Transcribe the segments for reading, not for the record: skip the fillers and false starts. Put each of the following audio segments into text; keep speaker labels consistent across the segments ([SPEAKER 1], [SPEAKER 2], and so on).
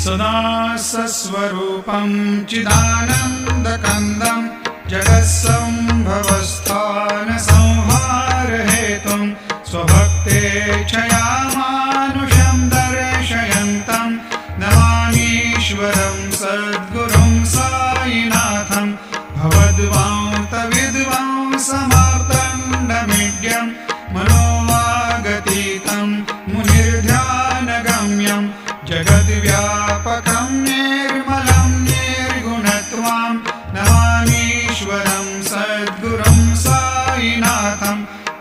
[SPEAKER 1] सदा सस्वरूपं चिदानन्दकन्दं जगत्सम्भवस्थानसंहारहेतुं स्वभक्तेच्छया मानुषं दर्शयन्तं नमामीश्वरं सद्गुरुं साईनाथं भवद्वान्तविद्वांसमार्तण्डमीड्यं मनोवागतीतं मुनिर्ध्यानगम्यं जगद्व्यापकं निर्मलं निर्गुणत्वां नमामीश्वरं सद्गुरुं साईनाथं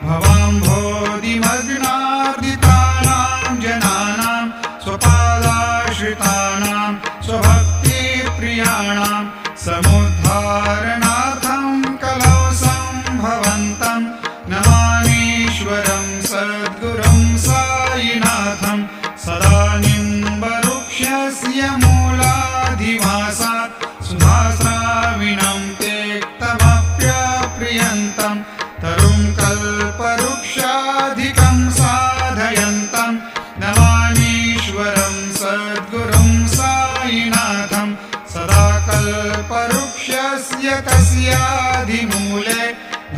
[SPEAKER 1] भवाम्भोधिमग्नार्दितानां जनानां स्वपादाश्रितानां स्वभक्तिप्रियाणां समुद्धारणार्थं कलौ सम्भवन्तं नमामीश्वरं सद्गुरुं साईनाथं सदा निम्बवृक्षस्य मूलाधिवासात् सुधास्राविणं त्यक्तमप्यप्रियन्तं तरुं कल्पवृक्षाधिकं साधयन्तं नमामीश्वरं सद्गुरुं साईनाथं सदा कल्पवृक्षस्य तस्याधिमूले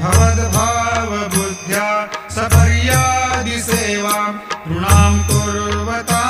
[SPEAKER 1] भवद्भावबुद्ध्या सपर्यादिसेवां ऋणां कुर्वता